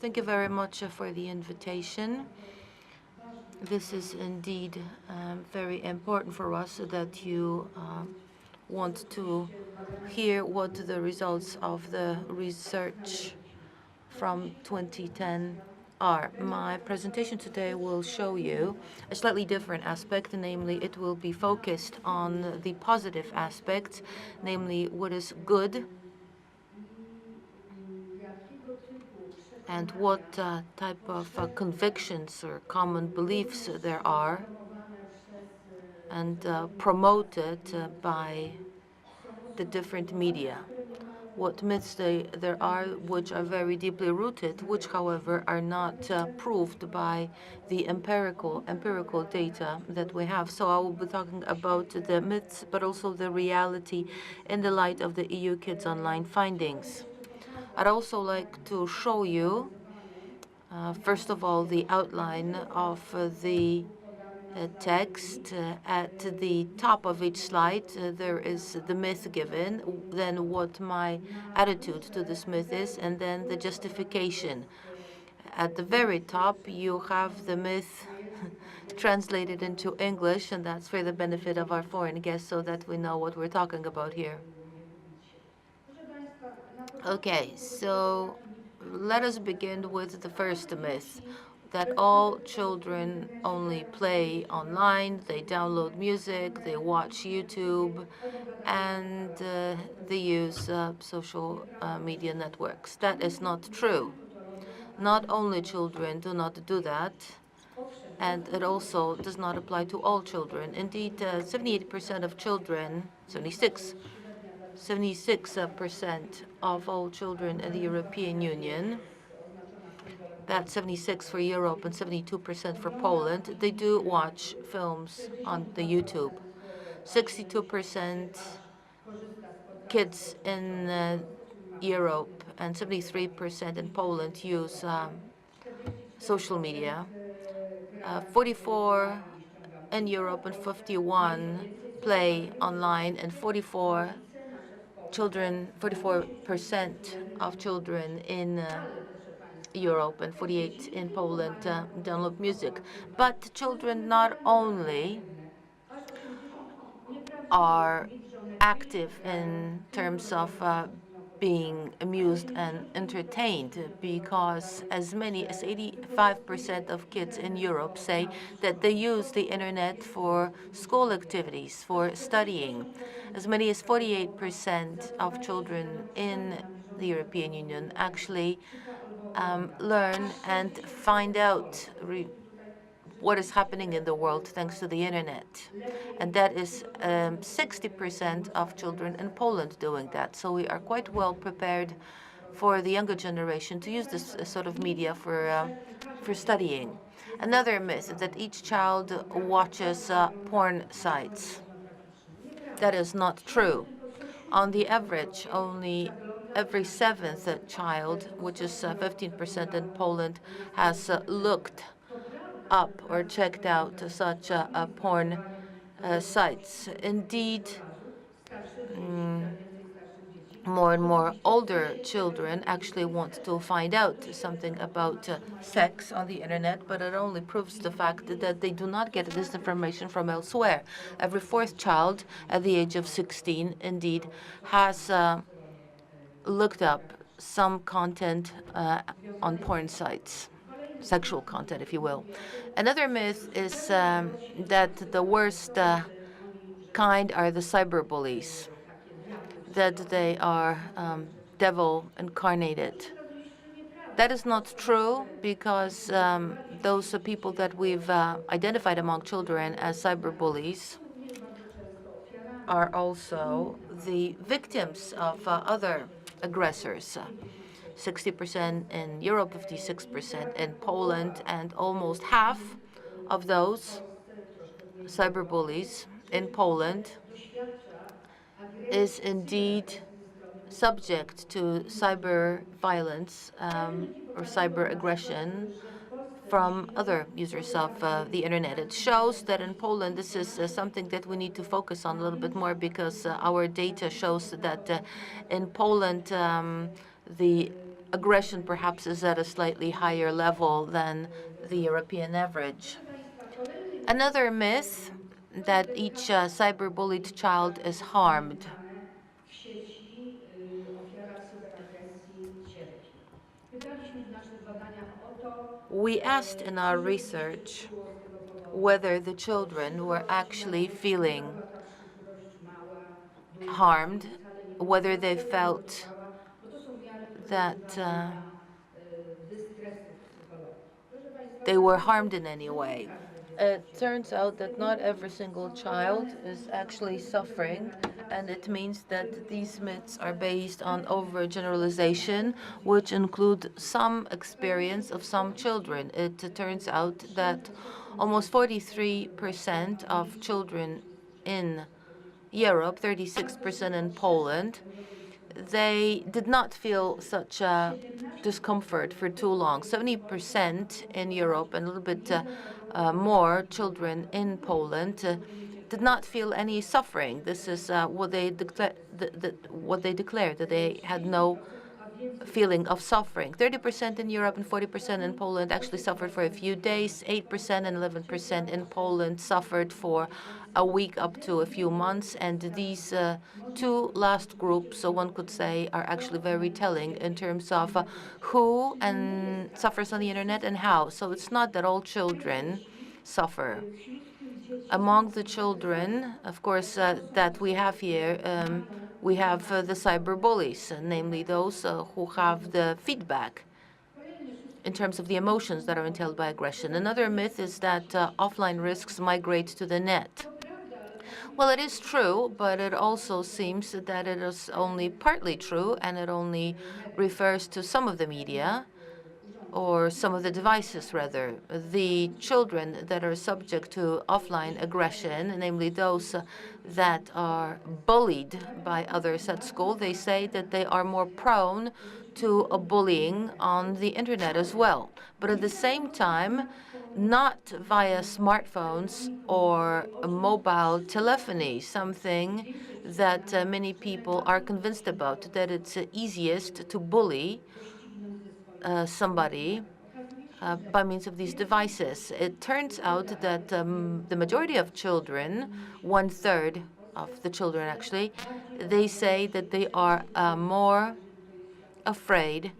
Thank you very much for the invitation. This is indeed very important for us so that you want to hear what the results of the research from 2010 are. My presentation today will show you a slightly different aspect, namely it will be focused on the positive aspects, namely what is good and what type of convictions or common beliefs there are, and promoted by the different media. What myths there are which are very deeply rooted, which, however, are not proved by the empirical data that we have. So I will be talking about the myths, but also the reality in the light of the EU Kids Online findings. I'd also like to show you, first of all, the outline of the text. At the top of each slide, there is the myth given, then what my attitude to this myth is, and then the justification. At the very top, you have the myth translated into English, and that's for the benefit of our foreign guests so that we know what we're talking about here. Okay, so let us begin with the first myth, that all children only play online, they download music, they watch YouTube, and they use social media networks. That is not true. Not only children do not do that, and it also does not apply to all children. Indeed, 78% of children, 76% of all children in the European Union, that's 76 for Europe and 72% for Poland, they do watch films on the YouTube. 62% kids in Europe and 73% in Poland use social media. 44 in Europe and 51 play online, and 44% of children in Europe and 48 in Poland download music. But children not only are active in terms of being amused and entertained, because as many as 85% of kids in Europe say that they use the internet for school activities, for studying. As many as 48% of children in the European Union actually learn and find out what is happening in the world thanks to the internet. And that is 60% of children in Poland doing that. So we are quite well prepared for the younger generation to use this sort of media for studying. Another myth is that each child watches porn sites. That is not true. On the average, only every seventh child, which is 15% in Poland, has looked up or checked out such porn sites. Indeed, more and more older children actually want to find out something about sex on the internet, but it only proves the fact that they do not get this information from elsewhere. Every fourth child at the age of 16, indeed, has looked up some content on porn sites, sexual content, if you will. Another myth is that the worst kind are the cyberbullies, that they are devil incarnated. That is not true, because those people that we've identified among children as cyberbullies are also the victims of other aggressors. 60% in Europe, 56% in Poland, and almost half of those cyberbullies in Poland is indeed subject to cyber violence or cyber aggression from other users of the internet. It shows that in Poland, this is something that we need to focus on a little bit more, because our data shows that in Poland, the aggression perhaps is at a slightly higher level than the European average. Another myth that each cyberbullied child is harmed. We asked in our research whether the children were actually feeling harmed, whether they felt that they were harmed in any way. It turns out that not every single child is actually suffering, and it means that these myths are based on overgeneralization, which include some experience of some children. It turns out that almost 43% of children in Europe, 36% in Poland, they did not feel such discomfort for too long. 70% in Europe and a little bit more children in Poland did not feel any suffering. This is what they declared, that they had no feeling of suffering. 30% in Europe and 40% in Poland actually suffered for a few days. 8% and 11% in Poland suffered for a week up to a few months. And these two last groups, so one could say, are actually very telling in terms of who and suffers on the internet and how. So it's not that all children suffer. Among the children, of course, that we have here, we have the cyberbullies, namely those who have the feedback in terms of the emotions that are entailed by aggression. Another myth is that offline risks migrate to the net. Well, it is true, but it also seems that it is only partly true, and it only refers to some of the media, or some of the devices, rather. The children that are subject to offline aggression, namely those that are bullied by others at school, they say that they are more prone to a bullying on the internet as well. But at the same time, not via smartphones or mobile telephony, something that many people are convinced about, that it's easiest to bully somebody by means of these devices. It turns out that the majority of children, 1/3 of the children actually, they say that they are more afraid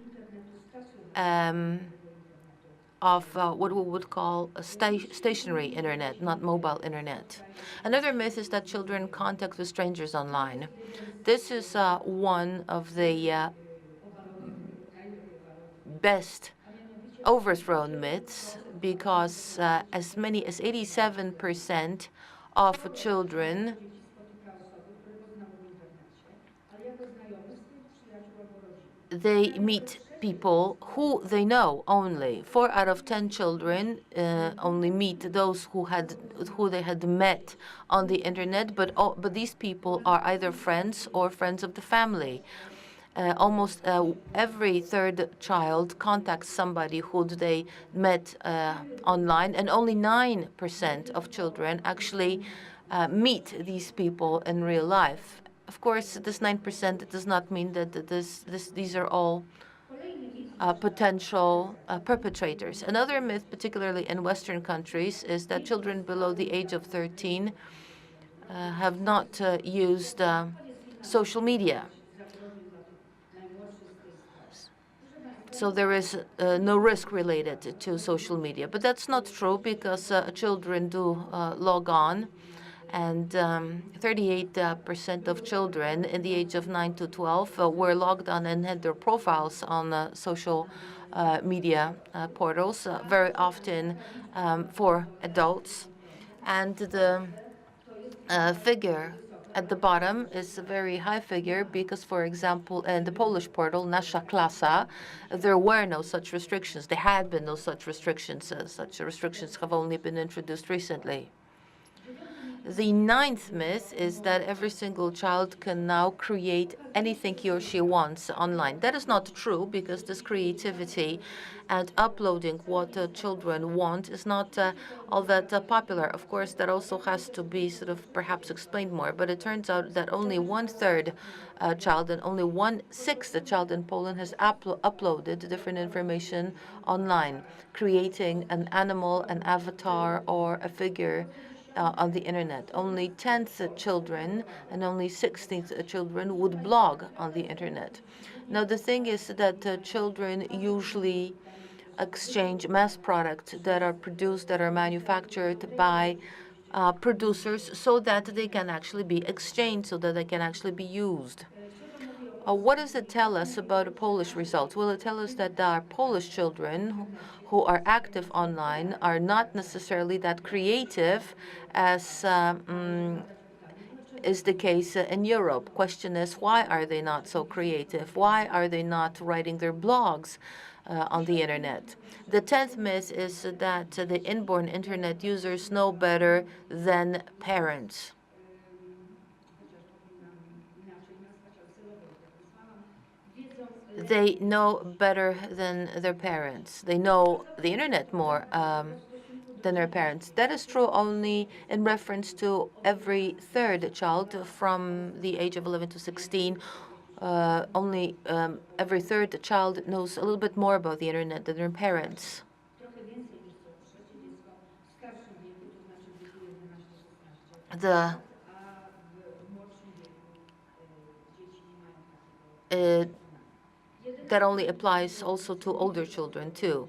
of what we would call a stationary internet, not mobile internet. Another myth is that children contact with strangers online. This is one of the best overthrown myths, because as many as 87% of children they meet people who they know only. 4 out of 10 children only meet those who they had met on the internet, but these people are either friends or friends of the family. Almost every third child contacts somebody who they met online, and only 9% of children actually meet these people in real life. Of course, this 9% does not mean that these are all potential perpetrators. Another myth, particularly in Western countries, is that children below the age of 13 have not used social media. So there is no risk related to social media. But that's not true, because children do log on. And 38% of children in the age of 9 to 12 were logged on and had their profiles on social media portals, very often for adults. And the figure at the bottom is a very high figure because, for example, in the Polish portal, Nasza Klasa, there were no such restrictions. There had been no such restrictions. Such restrictions have only been introduced recently. The ninth myth is that every single child can now create anything he or she wants online. That is not true, because this creativity and uploading what children want is not all that popular. Of course, that also has to be sort of perhaps explained more, but it turns out that only 1/3 child and only 1/6 child in Poland has uploaded different information online, creating an animal, an avatar, or a figure on the internet. Only 10th children and only 16th children would blog on the internet. Now, the thing is that children usually exchange mass products that are produced, that are manufactured by producers, so that they can actually be exchanged, so that they can actually be used. What does it tell us about the Polish results? Well, it tells us that our Polish children who are active online are not necessarily that creative as is the case in Europe. Question is, why are they not so creative? Why are they not writing their blogs on the internet? The 10th myth is that the inborn internet users know better than parents. They know better than their parents. They know the internet more than their parents. That is true only in reference to every third child from the age of 11 to 16. Only every third child knows a little bit more about the internet than their parents. The that only applies also to older children too.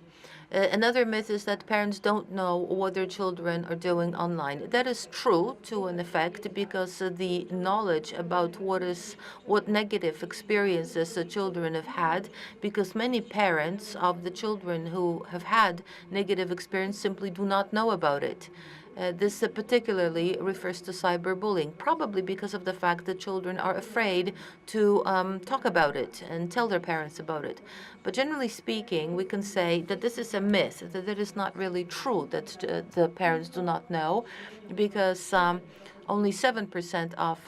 Another myth is that parents don't know what their children are doing online. That is true to an effect, because the knowledge about what negative experiences the children have had, because many parents of the children who have had negative experience simply do not know about it. This particularly refers to cyberbullying, probably because of the fact that children are afraid to talk about it and tell their parents about it. But generally speaking, we can say that this is a myth, that it is not really true that the parents do not know, because only 7% of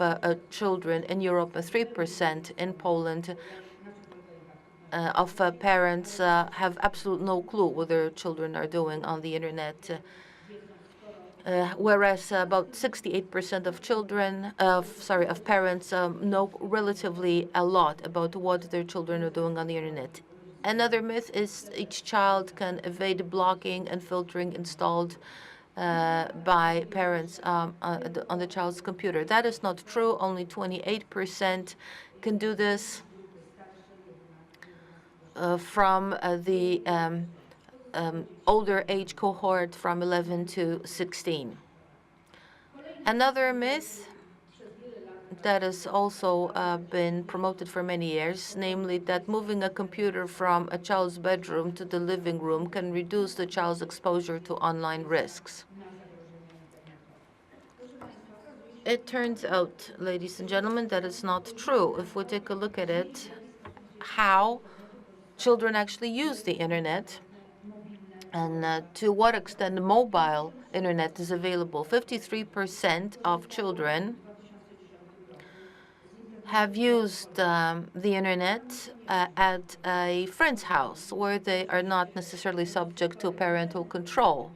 children in Europe and 3% in Poland of parents have absolute no clue what their children are doing on the internet. Whereas about 68% of of parents know relatively a lot about what their children are doing on the internet. Another myth is each child can evade blocking and filtering installed by parents on the child's computer. That is not true. Only 28% can do this from the older age cohort from 11 to 16. Another myth that has also been promoted for many years, namely that moving a computer from a child's bedroom to the living room can reduce the child's exposure to online risks. It turns out, ladies and gentlemen, that it's not true. If we take a look at it, how children actually use the internet, and to what extent the mobile internet is available. 53% of children have used the internet at a friend's house, where they are not necessarily subject to parental control.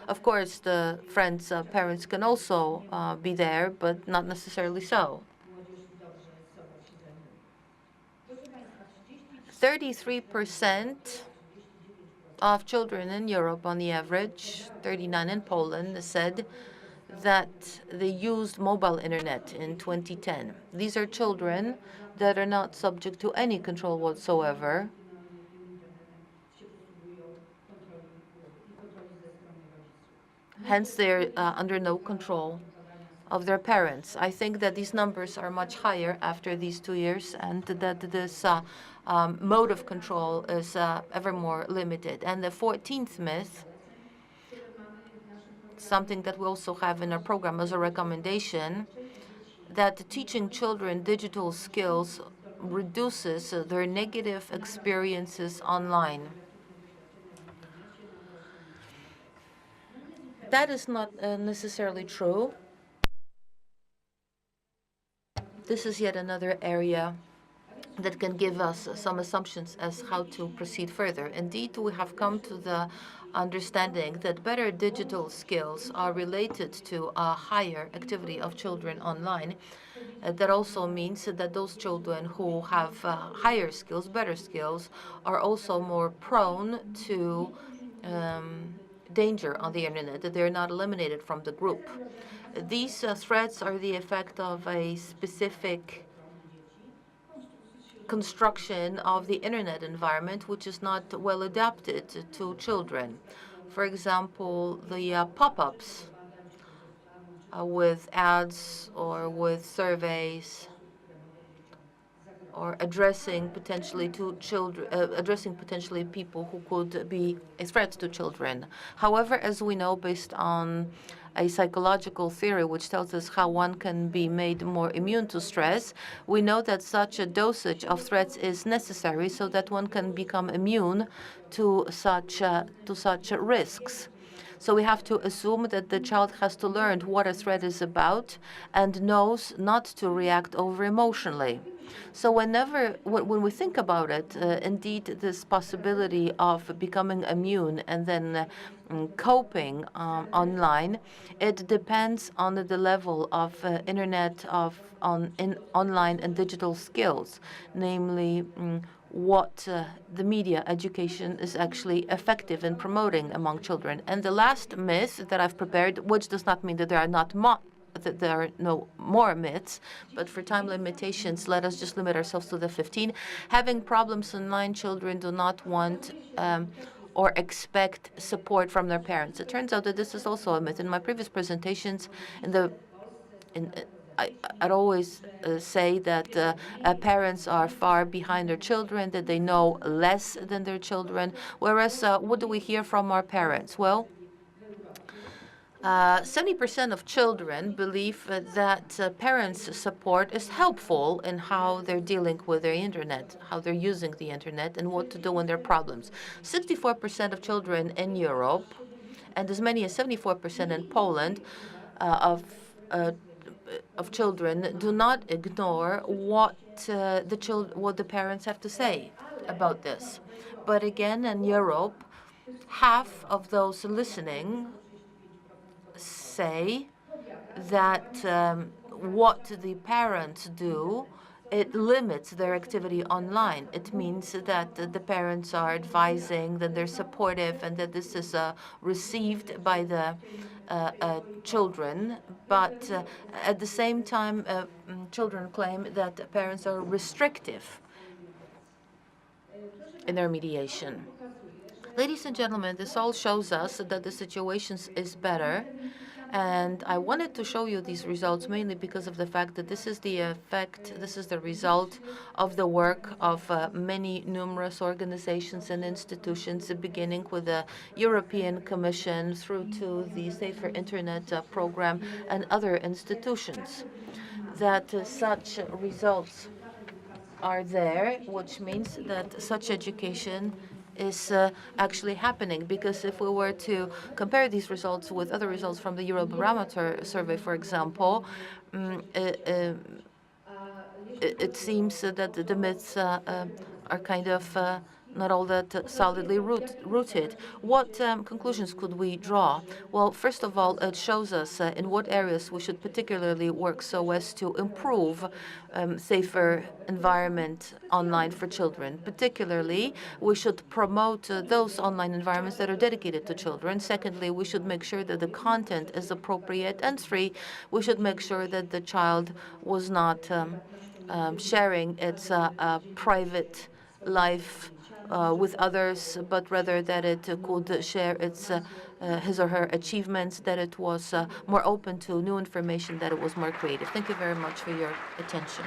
Of course, the friends' parents can also be there, but not necessarily so. 33% of children in Europe, on the average, 39 in Poland, said that they used mobile internet in 2010. These are children that are not subject to any control whatsoever. Hence, they're under no control of their parents. I think that these numbers are much higher after these 2 years, and that this mode of control is ever more limited. And the 14th myth, something that we also have in our program as a recommendation, that teaching children digital skills reduces their negative experiences online. That is not necessarily true. This is yet another area that can give us some assumptions as how to proceed further. Indeed, we have come to the understanding that better digital skills are related to a higher activity of children online. That also means that those children who have higher skills, better skills, are also more prone to danger on the internet, that they're not eliminated from the group. These threats are the effect of a specific construction of the internet environment, which is not well adapted to children. For example, the pop-ups with ads or with surveys, or addressing potentially to children, addressing potentially people who could be a threat to children. However, as we know, based on a psychological theory which tells us how one can be made more immune to stress, we know that such a dosage of threats is necessary so that one can become immune to such risks. So we have to assume that the child has to learn what a threat is about and knows not to react over emotionally. So when we think about it, indeed, this possibility of becoming immune and then coping online, it depends on the level of online and digital skills, namely what the media education is actually effective in promoting among children. And the last myth that I've prepared, which does not mean that there are no more myths, but for time limitations, let us just limit ourselves to the 15. Having problems online, children do not want or expect support from their parents. It turns out that this is also a myth. In my previous presentations, I'd always say that parents are far behind their children, that they know less than their children. Whereas, what do we hear from our parents? Well, 70% of children believe that parents' support is helpful in how they're dealing with their internet, how they're using the internet, and what to do when there are problems. 64% of children in Europe, and as many as 74% in Poland, of children do not ignore what the parents have to say about this. But again, in Europe, half of those listening say that what the parents do, it limits their activity online. It means that the parents are advising, that they're supportive, and that this is received by the children. But at the same time, children claim that parents are restrictive in their mediation. Ladies and gentlemen, this all shows us that the situation is better. And I wanted to show you these results mainly because of the fact that this is the result of the work of many numerous organizations and institutions, beginning with the European Commission through to the Safer Internet program and other institutions. That such results are there, which means that such education is actually happening. Because if we were to compare these results with other results from the Eurobarometer survey, for example, it seems that the myths are kind of not all that solidly rooted. What conclusions could we draw? Well, first of all, it shows us in what areas we should particularly work so as to improve safer environment online for children. Particularly, we should promote those online environments that are dedicated to children. Secondly, we should make sure that the content is appropriate. And three, we should make sure that the child was not sharing its private life with others, but rather that it could share his or her achievements, that it was more open to new information, that it was more creative. Thank you very much for your attention.